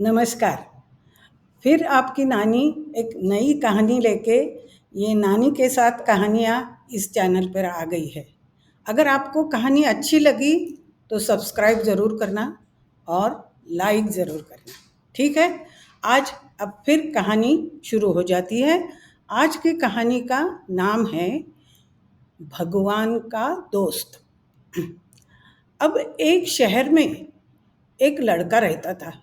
नमस्कार। फिर आपकी नानी एक नई कहानी लेके ये नानी के साथ कहानियाँ इस चैनल पर आ गई है। अगर आपको कहानी अच्छी लगी तो सब्सक्राइब ज़रूर करना और लाइक ज़रूर करना। ठीक है, आज अब फिर कहानी शुरू हो जाती है। आज की कहानी का नाम है भगवान का दोस्त। अब एक शहर में एक लड़का रहता था,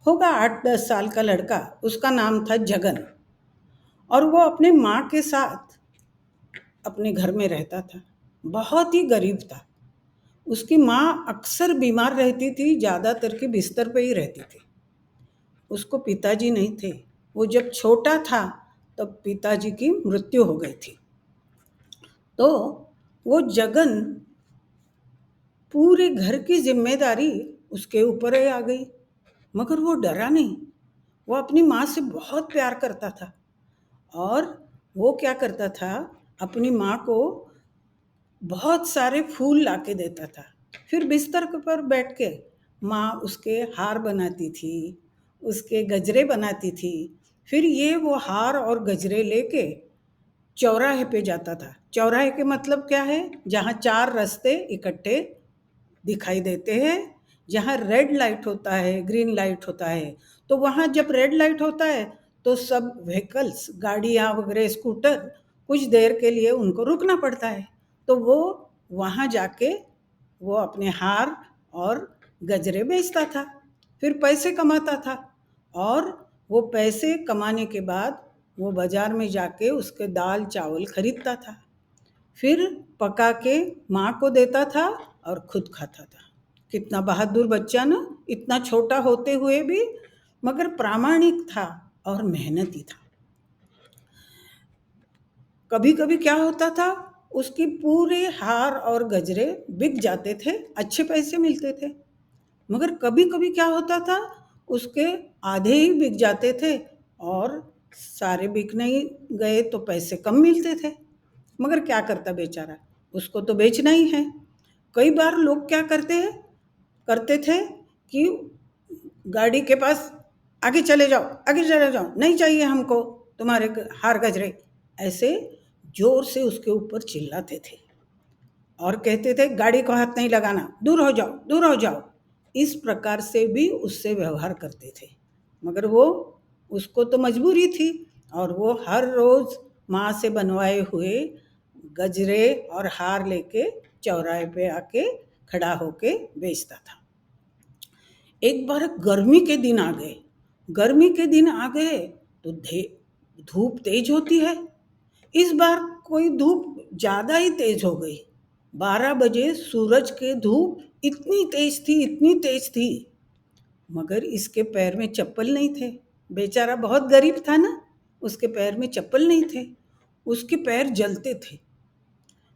होगा 8-10 साल का लड़का। उसका नाम था जगन और वो अपने माँ के साथ अपने घर में रहता था। बहुत ही गरीब था। उसकी माँ अक्सर बीमार रहती थी, ज़्यादातर के बिस्तर पे ही रहती थी। उसको पिताजी नहीं थे। वो जब छोटा था तब पिताजी की मृत्यु हो गई थी। तो वो जगन पूरे घर की जिम्मेदारी उसके ऊपर ही आ गई। मगर वो डरा नहीं। वो अपनी माँ से बहुत प्यार करता था और वो क्या करता था, अपनी माँ को बहुत सारे फूल ला के देता था। फिर बिस्तर के पर बैठ के माँ उसके हार बनाती थी, उसके गजरे बनाती थी। फिर ये वो हार और गजरे लेके चौराहे पे जाता था। चौराहे के मतलब क्या है? जहाँ 4 रास्ते इकट्ठे दिखाई देते हैं, जहाँ रेड लाइट होता है, ग्रीन लाइट होता है। तो वहाँ जब रेड लाइट होता है तो सब व्हीकल्स, गाड़ियाँ वगैरह, स्कूटर, कुछ देर के लिए उनको रुकना पड़ता है। तो वो वहाँ जाके वो अपने हार और गजरे बेचता था, फिर पैसे कमाता था। और वो पैसे कमाने के बाद वो बाज़ार में जाके उसके दाल चावल खरीदता था, फिर पका के माँ को देता था और खुद खाता था। कितना बहादुर बच्चा ना, इतना छोटा होते हुए भी, मगर प्रामाणिक था और मेहनती था। कभी कभी क्या होता था, उसकी पूरे हार और गजरे बिक जाते थे, अच्छे पैसे मिलते थे। मगर कभी कभी क्या होता था, उसके आधे ही बिक जाते थे और सारे बिक नहीं गए तो पैसे कम मिलते थे। मगर क्या करता बेचारा, उसको तो बेचना ही है। कई बार लोग क्या करते थे कि गाड़ी के पास, आगे चले जाओ, आगे चले जाओ, नहीं चाहिए हमको तुम्हारे हार गजरे, ऐसे जोर से उसके ऊपर चिल्लाते थे और कहते थे गाड़ी को हाथ नहीं लगाना, दूर हो जाओ, दूर हो जाओ। इस प्रकार से भी उससे व्यवहार करते थे। मगर वो, उसको तो मजबूरी थी और वो हर रोज़ माँ से बनवाए हुए गजरे और हार लेके चौराहे पे आके खड़ा होके बेचता था। एक बार गर्मी के दिन आ गए। गर्मी के दिन आ गए तो धूप तेज होती है। इस बार कोई धूप ज़्यादा ही तेज हो गई। 12 बजे सूरज के धूप इतनी तेज थी, इतनी तेज थी, मगर इसके पैर में चप्पल नहीं थे। बेचारा बहुत गरीब था ना, उसके पैर में चप्पल नहीं थे। उसके पैर जलते थे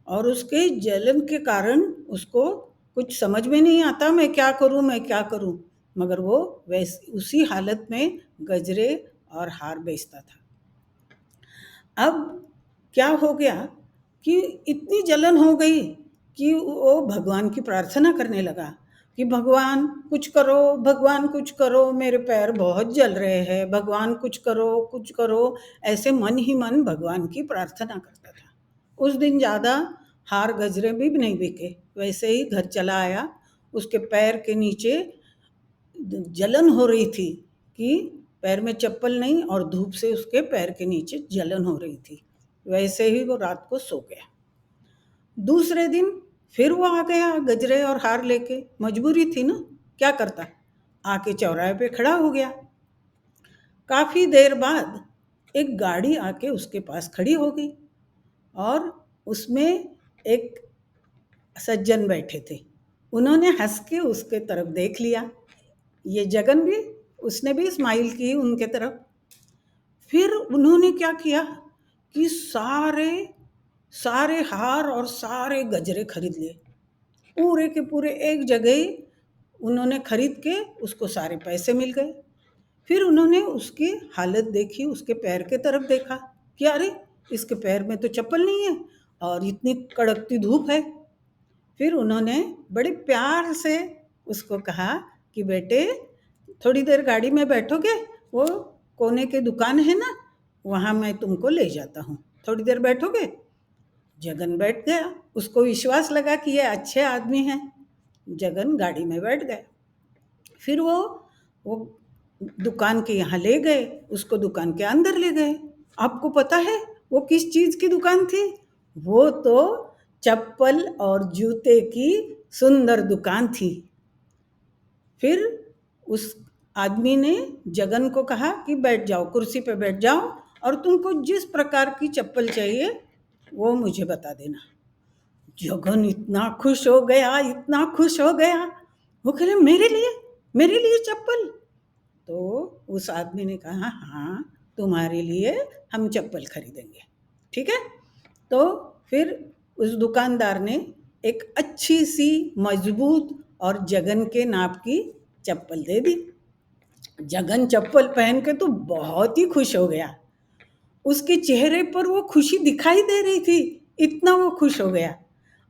और उसके जलन के कारण उसको कुछ समझ में नहीं आता, मैं क्या करूं, मैं क्या करूं। मगर वो वैसे उसी हालत में गजरे और हार बेचता था। अब क्या हो गया कि इतनी जलन हो गई कि वो भगवान की प्रार्थना करने लगा कि भगवान कुछ करो, भगवान कुछ करो, मेरे पैर बहुत जल रहे हैं, भगवान कुछ करो, कुछ करो। ऐसे मन ही मन भगवान की प्रार्थना करता था। उस दिन ज़्यादा हार गजरे भी नहीं बिके, वैसे ही घर चला आया। उसके पैर के नीचे जलन हो रही थी कि पैर में चप्पल नहीं और धूप से उसके पैर के नीचे जलन हो रही थी। वैसे ही वो रात को सो गया। दूसरे दिन फिर वो आ गया गजरे और हार लेके, मजबूरी थी ना, क्या करता, आके चौराहे पे खड़ा हो गया। काफ़ी देर बाद एक गाड़ी आके उसके पास खड़ी हो गई और उसमें एक सज्जन बैठे थे। उन्होंने हंस के उसके तरफ देख लिया। ये जगन भी, उसने भी स्माइल की उनके तरफ। फिर उन्होंने क्या किया कि सारे सारे हार और सारे गजरे खरीद लिए, पूरे के पूरे एक जगह ही उन्होंने खरीद के उसको सारे पैसे मिल गए। फिर उन्होंने उसकी हालत देखी, उसके पैर के तरफ देखा कि अरे इसके पैर में तो चप्पल नहीं है और इतनी कड़कती धूप है। फिर उन्होंने बड़े प्यार से उसको कहा कि बेटे, थोड़ी देर गाड़ी में बैठोगे, वो कोने के दुकान है ना, वहाँ मैं तुमको ले जाता हूँ, थोड़ी देर बैठोगे। जगन बैठ गया, उसको विश्वास लगा कि ये अच्छे आदमी हैं। जगन गाड़ी में बैठ गया। फिर वो दुकान के यहाँ ले गए, उसको दुकान के अंदर ले गए। आपको पता है वो किस चीज़ की दुकान थी? वो तो चप्पल और जूते की सुंदर दुकान थी। फिर उस आदमी ने जगन को कहा कि बैठ जाओ, कुर्सी पे बैठ जाओ, और तुमको जिस प्रकार की चप्पल चाहिए वो मुझे बता देना। जगन इतना खुश हो गया, इतना खुश हो गया। वो कह रहे मेरे लिए चप्पल? तो उस आदमी ने कहा हाँ, तुम्हारे लिए हम चप्पल खरीदेंगे, ठीक है। तो फिर उस दुकानदार ने एक अच्छी सी मजबूत और जगन के नाप की चप्पल दे दी। जगन चप्पल पहन के तो बहुत ही खुश हो गया। उसके चेहरे पर वो खुशी दिखाई दे रही थी, इतना वो खुश हो गया।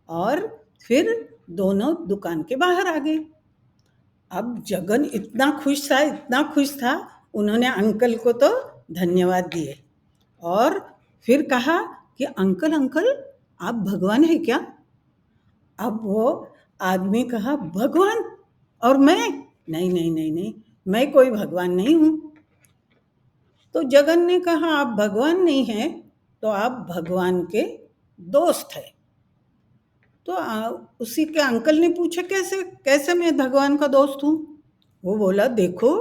और फिर दोनों दुकान के बाहर आ गए। अब जगन इतना खुश था, इतना खुश था, उन्होंने अंकल को तो धन्यवाद दिए और फिर कहा कि अंकल अंकल आप भगवान है क्या? अब वो आदमी कहा भगवान? और मैं? नहीं नहीं नहीं नहीं, मैं कोई भगवान नहीं हूँ। तो जगन ने कहा आप भगवान नहीं हैं तो आप भगवान के दोस्त हैं। तो उसी के अंकल ने पूछा कैसे कैसे मैं भगवान का दोस्त हूँ? वो बोला देखो,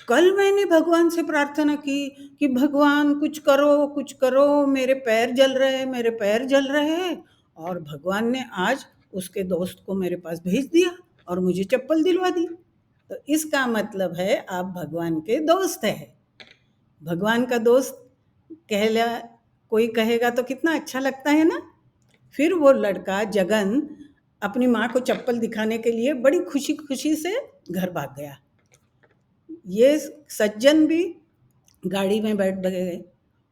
कल मैंने भगवान से प्रार्थना की कि भगवान कुछ करो, मेरे पैर जल रहे हैं, मेरे पैर जल रहे हैं, और भगवान ने आज उसके दोस्त को मेरे पास भेज दिया और मुझे चप्पल दिलवा दी। तो इसका मतलब है आप भगवान के दोस्त हैं। भगवान का दोस्त कहला कोई कहेगा तो कितना अच्छा लगता है ना। फिर वो लड़का जगन अपनी माँ को चप्पल दिखाने के लिए बड़ी खुशी खुशी से घर भाग गया। ये सज्जन भी गाड़ी में बैठ गए।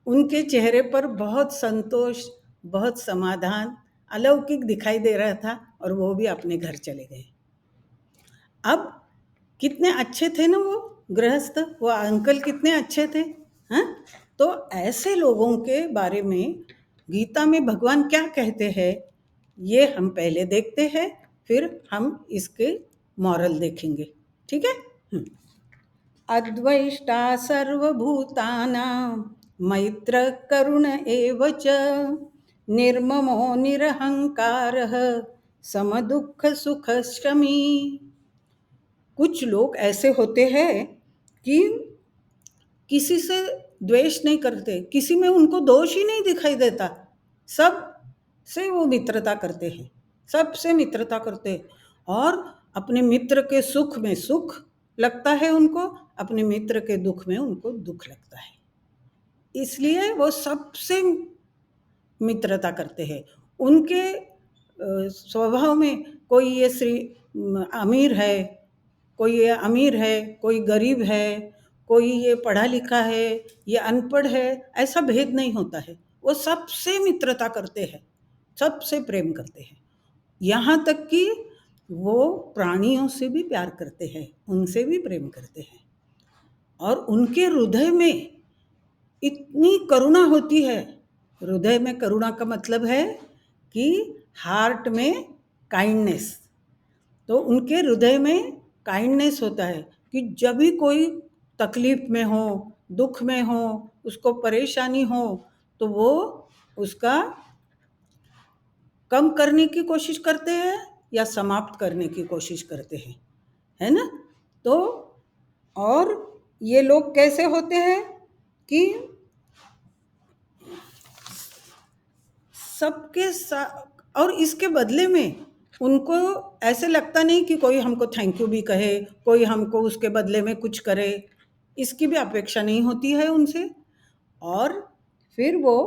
उनके चेहरे पर बहुत संतोष, बहुत समाधान अलौकिक दिखाई दे रहा था और वो भी अपने घर चले गए। अब कितने अच्छे थे ना वो गृहस्थ, वो अंकल कितने अच्छे थे, हाँ? तो ऐसे लोगों के बारे में गीता में भगवान क्या कहते हैं ये हम पहले देखते हैं, फिर हम इसके मॉरल देखेंगे, ठीक है। अद्वैष्टा सर्वभूतानां मैत्र करुण एव च निर्ममो निरहंकारः समदुःख सुखशमी। कुछ लोग ऐसे होते हैं कि किसी से द्वेष नहीं करते, किसी में उनको दोष ही नहीं दिखाई देता, सब से वो मित्रता करते हैं, सबसे मित्रता करते हैं, और अपने मित्र के सुख में सुख लगता है उनको, अपने मित्र के दुख में उनको दुख लगता है, इसलिए वो सबसे मित्रता करते हैं। उनके स्वभाव में कोई ये अमीर है, कोई ये अमीर है, कोई गरीब है, कोई ये पढ़ा लिखा है, ये अनपढ़ है, ऐसा भेद नहीं होता है। वो सबसे मित्रता करते हैं, सबसे प्रेम करते हैं, यहाँ तक कि वो प्राणियों से भी प्यार करते हैं, उनसे भी प्रेम करते हैं। और उनके हृदय में इतनी करुणा होती है। हृदय में करुणा का मतलब है कि हार्ट में काइंडनेस। तो उनके हृदय में काइंडनेस होता है कि जब भी कोई तकलीफ में हो, दुख में हो, उसको परेशानी हो, तो वो उसका कम करने की कोशिश करते हैं या समाप्त करने की कोशिश करते हैं, है ना। तो और ये लोग कैसे होते हैं कि सबके साथ, और इसके बदले में उनको ऐसे लगता नहीं कि कोई हमको थैंक यू भी कहे, कोई हमको उसके बदले में कुछ करे, इसकी भी अपेक्षा नहीं होती है उनसे। और फिर वो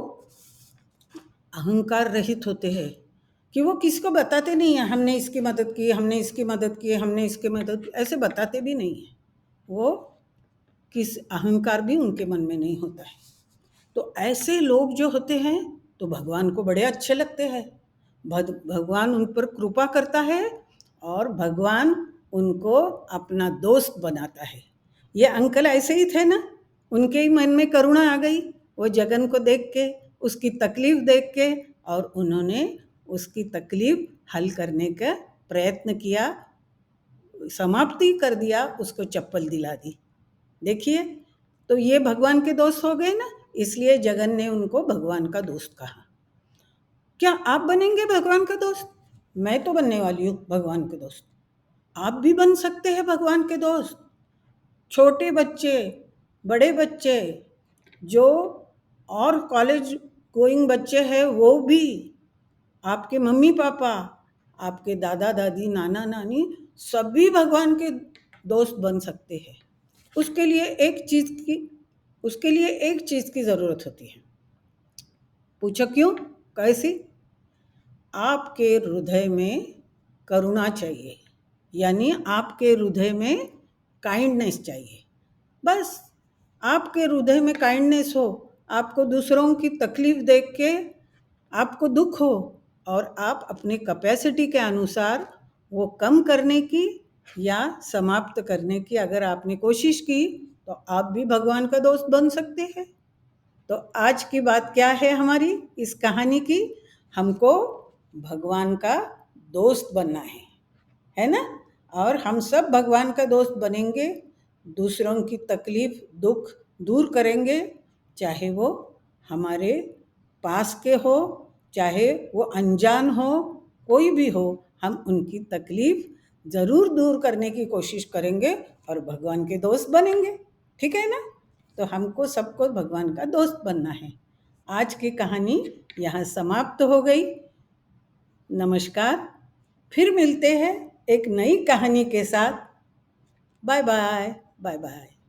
अहंकार रहित होते हैं कि वो किसी को बताते नहीं है हमने इसकी मदद की, हमने इसकी मदद की, हमने इसकी मदद, ऐसे बताते भी नहीं है वो, किस अहंकार भी उनके मन में नहीं होता है। तो ऐसे लोग जो होते हैं तो भगवान को बड़े अच्छे लगते हैं, भगवान उन पर कृपा करता है और भगवान उनको अपना दोस्त बनाता है। ये अंकल ऐसे ही थे ना, उनके ही मन में करुणा आ गई वो जगन को देख के, उसकी तकलीफ देख के, और उन्होंने उसकी तकलीफ हल करने का प्रयत्न किया, समाप्ति कर दिया, उसको चप्पल दिला दी। देखिए, तो ये भगवान के दोस्त हो गए ना, इसलिए जगन ने उनको भगवान का दोस्त कहा। क्या आप बनेंगे भगवान का दोस्त? मैं तो बनने वाली हूँ भगवान के दोस्त। आप भी बन सकते हैं भगवान के दोस्त। छोटे बच्चे, बड़े बच्चे, जो और कॉलेज गोइंग बच्चे हैं वो भी, आपके मम्मी पापा, आपके दादा दादी, नाना नानी, सभी भगवान के दोस्त बन सकते हैं। उसके लिए एक चीज़ की ज़रूरत होती है। पूछो क्यों? कैसी? आपके हृदय में करुणा चाहिए, यानी आपके हृदय में काइंडनेस चाहिए। बस आपके हृदय में काइंडनेस हो, आपको दूसरों की तकलीफ देख के आपको दुख हो, और आप अपने कैपेसिटी के अनुसार वो कम करने की या समाप्त करने की अगर आपने कोशिश की, तो आप भी भगवान का दोस्त बन सकते हैं। तो आज की बात क्या है हमारी इस कहानी की? हमको भगवान का दोस्त बनना है ना? और हम सब भगवान का दोस्त बनेंगे, दूसरों की तकलीफ दुख दूर करेंगे, चाहे वो हमारे पास के हो, चाहे वो अनजान हो, कोई भी हो, हम उनकी तकलीफ ज़रूर दूर करने की कोशिश करेंगे और भगवान के दोस्त बनेंगे। ठीक है ना? तो हमको सबको भगवान का दोस्त बनना है। आज की कहानी यहाँ समाप्त हो गई। नमस्कार, फिर मिलते हैं एक नई कहानी के साथ। Bye bye, bye bye.